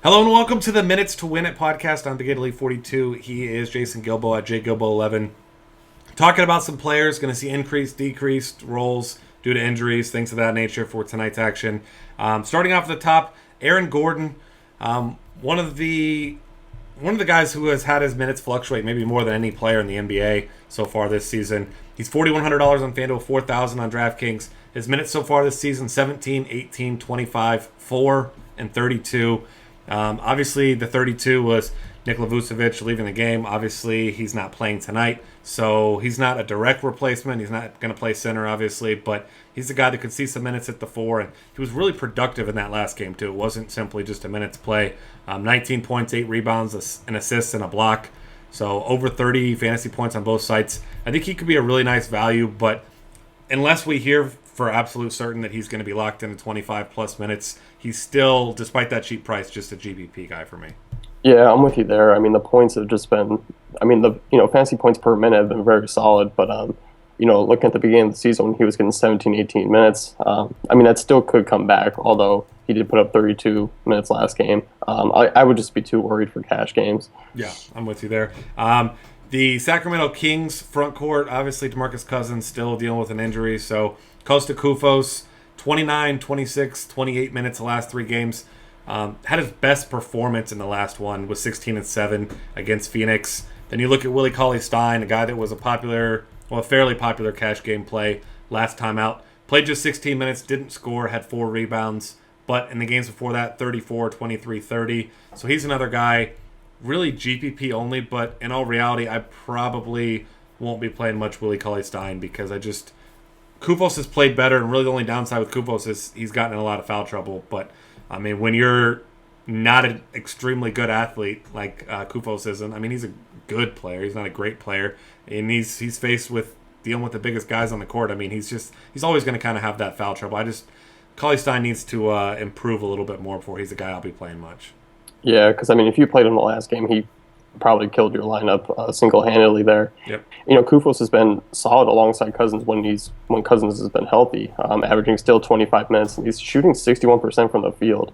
Hello and welcome to the Minutes to Win It podcast on Big Italy 42. He is Jason Gilbo at JGilbo11. Talking about some players, going to see increased, decreased roles due to injuries, things of that nature for tonight's action. Starting off at the top, Aaron Gordon, one of the guys who has had his minutes fluctuate maybe more than any player in the NBA so far this season. He's $4,100 on FanDuel, $4,000 on DraftKings. His minutes so far this season, 17, 18, 25, 4, and 32. Obviously, the 32 was Nikola Vucevic leaving the game. Obviously, he's not playing tonight, so he's not a direct replacement. He's not going to play center, obviously, but he's the guy that could see some minutes at the 4, and he was really productive in that last game, too. It wasn't simply just a minutes play. 19 points, 8 rebounds, an assist, and a block. So over 30 fantasy points on both sites. I think he could be a really nice value, but unless we hear for absolute certain that he's going to be locked into 25-plus minutes, he's still, despite that cheap price, just a GPP guy for me. Yeah, I'm with you there. I mean, the points have just been, fantasy points per minute have been very solid, but, looking at the beginning of the season when he was getting 17, 18 minutes, that still could come back, although he did put up 32 minutes last game. I would just be too worried for cash games. Yeah, I'm with you there. The Sacramento Kings front court, obviously DeMarcus Cousins still dealing with an injury, so Costa Koufos, 29, 26, 28 minutes the last 3 games. Had his best performance in the last one with 16 and 7 against Phoenix. Then you look at Willie Cauley-Stein, a guy that was a fairly popular cash game play last time out. Played just 16 minutes, didn't score, had 4 rebounds. But in the games before that, 34, 23, 30. So he's another guy, really GPP only, but in all reality, I probably won't be playing much Willie Cauley-Stein because Koufos has played better, and really the only downside with Koufos is he's gotten in a lot of foul trouble. But, when you're not an extremely good athlete like Koufos isn't, he's a good player. He's not a great player. And he's faced with dealing with the biggest guys on the court. He's always going to kind of have that foul trouble. Cauley-Stein needs to improve a little bit more before he's a guy I'll be playing much. Yeah, because, if you played him the last game, he probably killed your lineup single-handedly there. Yep. Koufos has been solid alongside Cousins when Cousins has been healthy, averaging still 25 minutes, and he's shooting 61% from the field.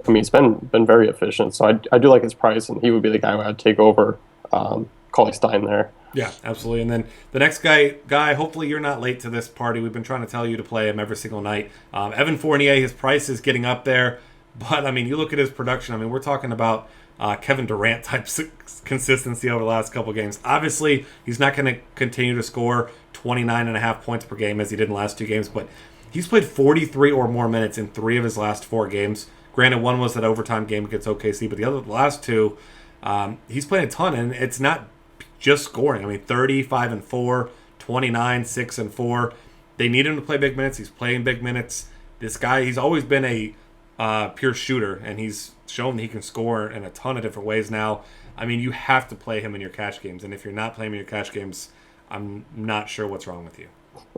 He's been very efficient, so I do like his price, and he would be the guy who I'd take over Cauley-Stein there. Yeah, absolutely. And then the next guy, hopefully you're not late to this party. We've been trying to tell you to play him every single night. Evan Fournier, his price is getting up there, but you look at his production. We're talking about Kevin Durant type consistency over the last couple games. Obviously, he's not going to continue to score 29.5 points per game as he did in the last 2 games, but he's played 43 or more minutes in 3 of his last 4 games. Granted, one was that overtime game against OKC, but the last 2, he's played a ton, and it's not just scoring. 35 and 4, 29, 6 and 4. They need him to play big minutes. He's playing big minutes. This guy, he's always been a pure shooter, and he's shown that he can score in a ton of different ways now. You have to play him in your cash games, and if you're not playing him in your cash games, I'm not sure what's wrong with you.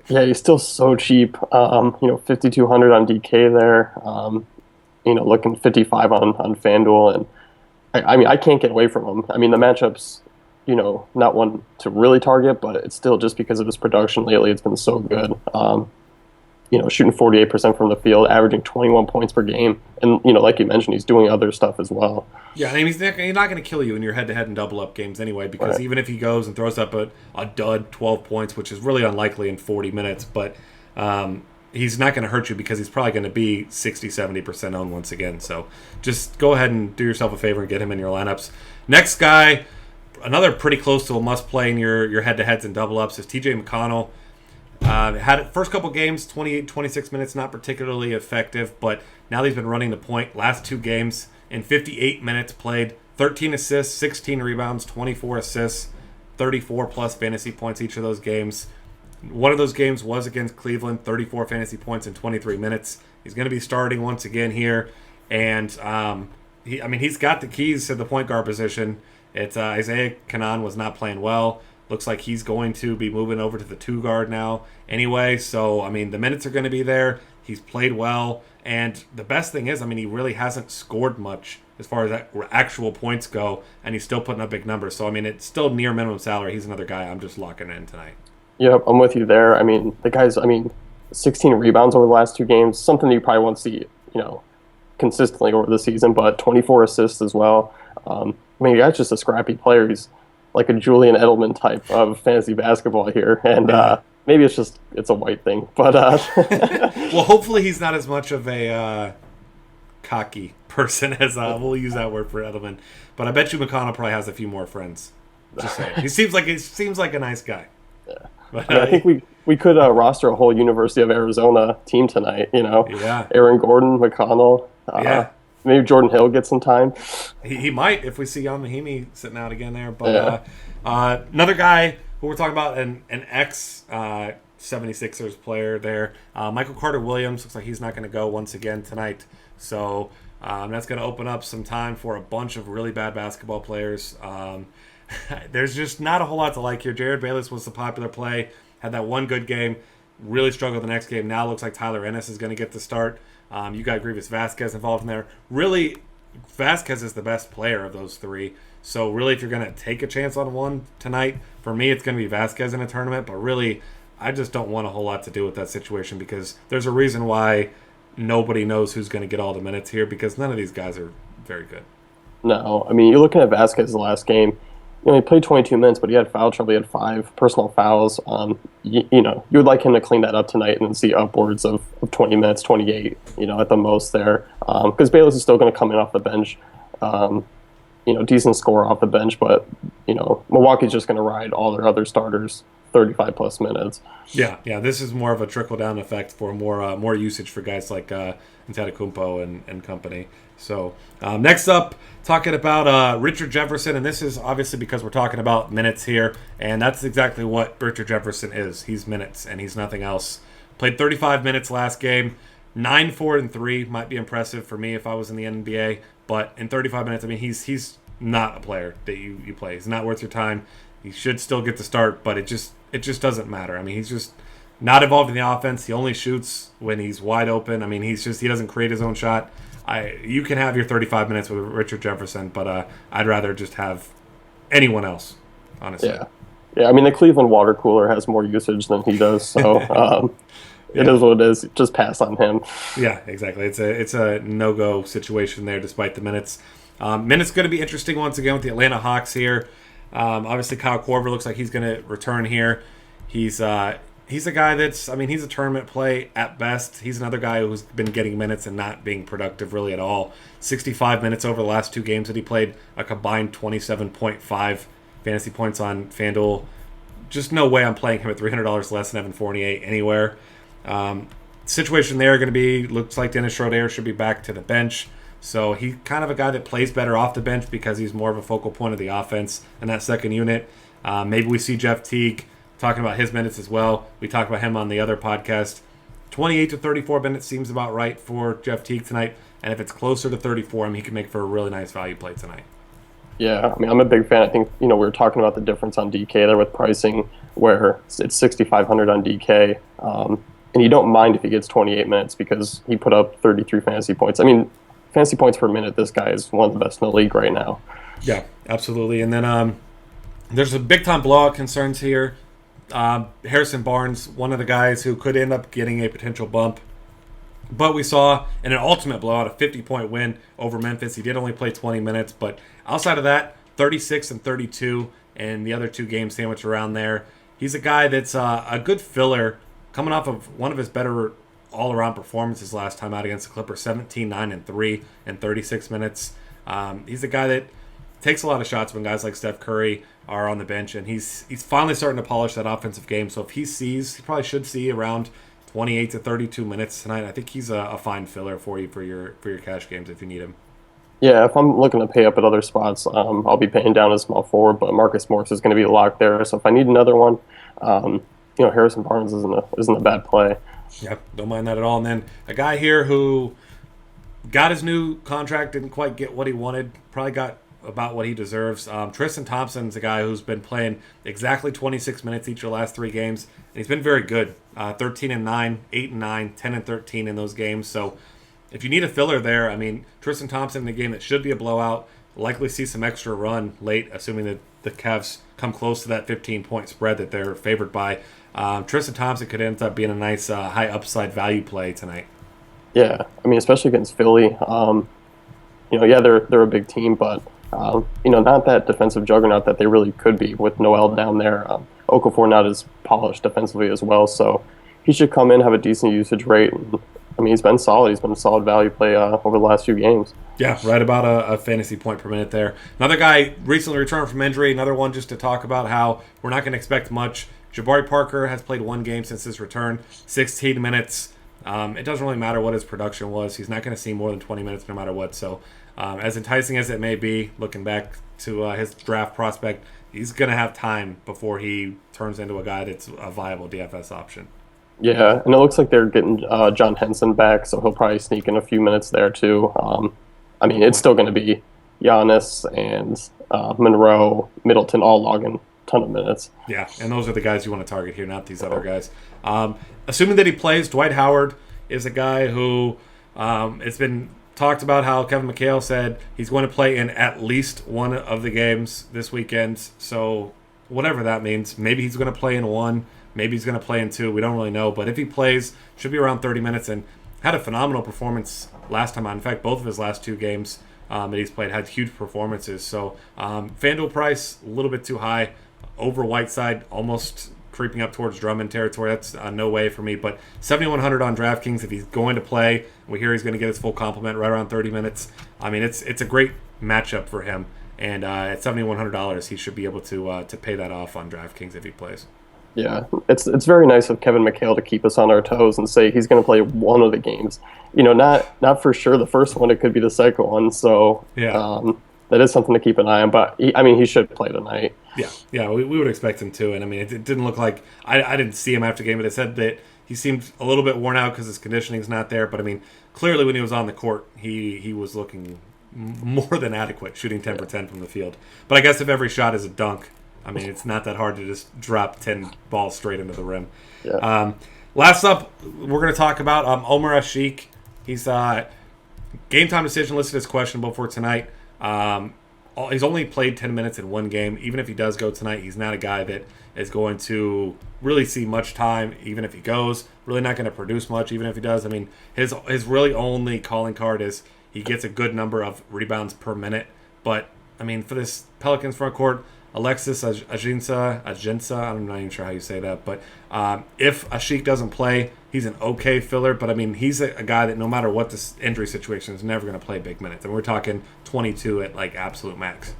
Yeah, he's still so cheap. 5,200 on DK there. Looking 55 on FanDuel, and I can't get away from him. The matchups, not one to really target, but it's still just because of his production lately. It's been so good. Shooting 48% from the field, averaging 21 points per game. And, like you mentioned, he's doing other stuff as well. Yeah, he's not going to kill you in your head-to-head and double-up games anyway, because right. Even if he goes and throws up a dud 12 points, which is really unlikely in 40 minutes, but he's not going to hurt you because he's probably going to be 60, 70% owned once again. So just go ahead and do yourself a favor and get him in your lineups. Next guy, another pretty close to a must-play in your head-to-heads and double-ups, is TJ McConnell. Had first couple games, 28, 26 minutes, not particularly effective, but now he's been running the point. Last 2 games, in 58 minutes played, 13 assists, 16 rebounds, 24 assists, 34-plus fantasy points each of those games. One of those games was against Cleveland, 34 fantasy points in 23 minutes. He's going to be starting once again here, and he's got the keys to the point guard position. It's Isaiah Canaan was not playing well. Looks like he's going to be moving over to the 2 guard now anyway. So, the minutes are going to be there. He's played well. And the best thing is, he really hasn't scored much as far as actual points go, and he's still putting up big numbers. So, it's still near minimum salary. He's another guy I'm just locking in tonight. Yep, I'm with you there. The guy's, 16 rebounds over the last 2 games, something you probably won't see, consistently over the season, but 24 assists as well. I mean, that's just a scrappy player. He's like a Julian Edelman type of fantasy basketball here, and Yeah. maybe it's a white thing, but Well, hopefully he's not as much of a cocky person as we'll use that word for Edelman. But I bet you McConnell probably has a few more friends. Just saying. He seems like a nice guy. But, I think we could roster a whole University of Arizona team tonight. Yeah. Aaron Gordon, McConnell. Yeah. Maybe Jordan Hill gets some time. He might if we see Jan Mahimi sitting out again there. But Yeah. another guy who we're talking about, an ex 76ers player there, Michael Carter Williams, looks like he's not going to go once again tonight. So that's going to open up some time for a bunch of really bad basketball players. There's just not a whole lot to like here. Jared Bayless was the popular play, had that one good game, really struggled the next game. Now it looks like Tyler Ennis is going to get the start. You got Grievous Vasquez involved in there. Really, Vasquez is the best player of those three. So really, if you're going to take a chance on one tonight, for me, it's going to be Vasquez in a tournament. But really, I just don't want a whole lot to do with that situation because there's a reason why nobody knows who's going to get all the minutes here because none of these guys are very good. No, I mean, you're looking at Vasquez the last game. He played 22 minutes, but he had foul trouble. He had 5 personal fouls. You would like him to clean that up tonight and see upwards of 20 minutes, 28, at the most there. Because Bayless is still going to come in off the bench. Decent score off the bench, but, Milwaukee's just going to ride all their other starters 35-plus minutes. Yeah, this is more of a trickle-down effect for more usage for guys like Antetokounmpo and company. So next up, talking about Richard Jefferson, and this is obviously because we're talking about minutes here, and that's exactly what Richard Jefferson is. He's minutes, and he's nothing else. Played 35 minutes last game, 9, 4, and 3 might be impressive for me if I was in the NBA, but in 35 minutes, I mean, he's not a player that you play. He's not worth your time. He should still get the start, but it just doesn't matter. I mean, he's just not involved in the offense. He only shoots when he's wide open. I mean, he doesn't create his own shot. You can have your 35 minutes with Richard Jefferson, but I'd rather just have anyone else, honestly. Yeah. I mean, the Cleveland water cooler has more usage than he does, so it is what it is. Just pass on him. Yeah, exactly. It's a no-go situation there, despite the minutes. Minutes going to be interesting once again with the Atlanta Hawks here. Obviously, Kyle Korver looks like he's going to return here. He's a guy that's, he's a tournament play at best. He's another guy who's been getting minutes and not being productive really at all. 65 minutes over the last 2 games that he played, a combined 27.5 fantasy points on FanDuel. Just no way I'm playing him at $300 less than Evan Fournier anywhere. Situation there going to be, looks like Dennis Schroeder should be back to the bench. So he's kind of a guy that plays better off the bench because he's more of a focal point of the offense in that second unit. Maybe we see Jeff Teague talking about his minutes as well. We talked about him on the other podcast. 28 to 34 minutes seems about right for Jeff Teague tonight. And if it's closer to 34, he can make for a really nice value play tonight. Yeah, I'm a big fan. I think, we were talking about the difference on DK there with pricing where it's 6,500 on DK. And you don't mind if he gets 28 minutes because he put up 33 fantasy points. Fantasy points per minute, this guy is one of the best in the league right now. Yeah, absolutely. And then there's a big-time blowout concerns here. Harrison Barnes, one of the guys who could end up getting a potential bump. But we saw in an ultimate blowout, a 50-point win over Memphis. He did only play 20 minutes, but outside of that, 36 and 32, and the other 2 games sandwiched around there. He's a guy that's a good filler, coming off of one of his better all-around performances last time out against the Clippers, 17, 9, and 3 in 36 minutes. He's a guy that takes a lot of shots when guys like Steph Curry are on the bench, and he's finally starting to polish that offensive game. So if he probably should see around 28 to 32 minutes tonight. I think he's a fine filler for you for your cash games if you need him. Yeah, if I'm looking to pay up at other spots, I'll be paying down a small forward, but Marcus Morris is going to be locked there. So if I need another one, Harrison Barnes isn't a bad play. Yep, don't mind that at all. And then a guy here who got his new contract, didn't quite get what he wanted, probably got about what he deserves. Tristan Thompson's a guy who's been playing exactly 26 minutes each of the last 3 games, and he's been very good. 13 and 9, 8 and 9, 10 and 13 in those games. So if you need a filler there, Tristan Thompson in a game that should be a blowout, likely see some extra run late, assuming that the Cavs come close to that 15-point spread that they're favored by. Tristan Thompson could end up being a nice high upside value play tonight. Yeah, I mean, especially against Philly. Yeah, they're a big team, but not that defensive juggernaut that they really could be with Noel down there. Okafor not as polished defensively as well, so he should come in, have a decent usage rate. And, I mean, he's been solid. He's been a solid value play over the last few games. Yeah, right about a fantasy point per minute there. Another guy recently returned from injury. Another one just to talk about how we're not going to expect much. Jabari Parker has played one game since his return, 16 minutes. It doesn't really matter what his production was. He's not going to see more than 20 minutes no matter what. So as enticing as it may be, looking back to his draft prospect, he's going to have time before he turns into a guy that's a viable DFS option. Yeah, and it looks like they're getting John Henson back, so he'll probably sneak in a few minutes there too. I mean, it's still going to be Giannis and Monroe, Middleton all logging a ton of minutes. Yeah, and those are the guys you want to target here, not these other guys. Assuming that he plays, Dwight Howard is a guy who it's been talked about how Kevin McHale said he's going to play in at least one of the games this weekend. So whatever that means, maybe he's going to play in one, maybe he's going to play in two. We don't really know, but if he plays, should be around 30 minutes and had a phenomenal performance last time on. In fact, both of his last two games that he's played had huge performances. So FanDuel price a little bit too high. Over Whiteside, almost creeping up towards Drummond territory. That's no way for me. But 7,100 on DraftKings if he's going to play. We hear he's going to get his full complement right around 30 minutes. I mean, it's a great matchup for him. And at $7,100, he should be able to pay that off on DraftKings if he plays. Yeah, it's very nice of Kevin McHale to keep us on our toes and say he's going to play one of the games. Not for sure the first one. It could be the second one. So yeah. That is something to keep an eye on. But he should play tonight. Yeah, we would expect him to. And I mean, it didn't look like I didn't see him after the game, but it said that he seemed a little bit worn out because his conditioning's not there. But I mean, clearly when he was on the court, he was looking more than adequate, shooting 10 for 10 from the field. But I guess if every shot is a dunk, I mean, it's not that hard to just drop 10 balls straight into the rim. Yeah. Last up, we're going to talk about Omer Asik. He's game time decision listed as questionable for tonight. He's only played 10 minutes in one game. Even if he does go tonight, he's not a guy that is going to really see much time, even if he goes. Really not going to produce much, even if he does. I mean, his really only calling card is he gets a good number of rebounds per minute. But, I mean, for this Pelicans front court, Alexis Ajinça, I'm not even sure how you say that. But if Asik doesn't play, he's an okay filler. But, I mean, he's a guy that no matter what this injury situation is never going to play big minutes. And we're talking 22 at, like, absolute max.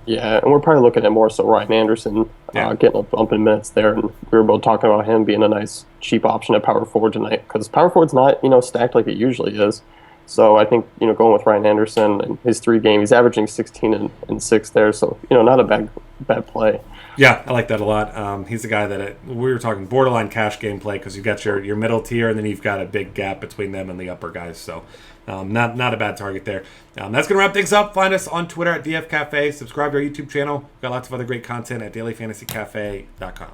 Yeah, and we're probably looking at more so Ryan Anderson getting a bump in minutes there. And we were both talking about him being a nice, cheap option at power forward tonight. Because power forward's not, stacked like it usually is. So I think, going with Ryan Anderson and his 3 games, he's averaging 16 and 6 there. So, not a bad play. Yeah, I like that a lot. He's the guy that we were talking borderline cash game play because you've got your middle tier and then you've got a big gap between them and the upper guys. So not a bad target there. That's going to wrap things up. Find us on Twitter at DF Cafe. Subscribe to our YouTube channel. We've got lots of other great content at dailyfantasycafe.com.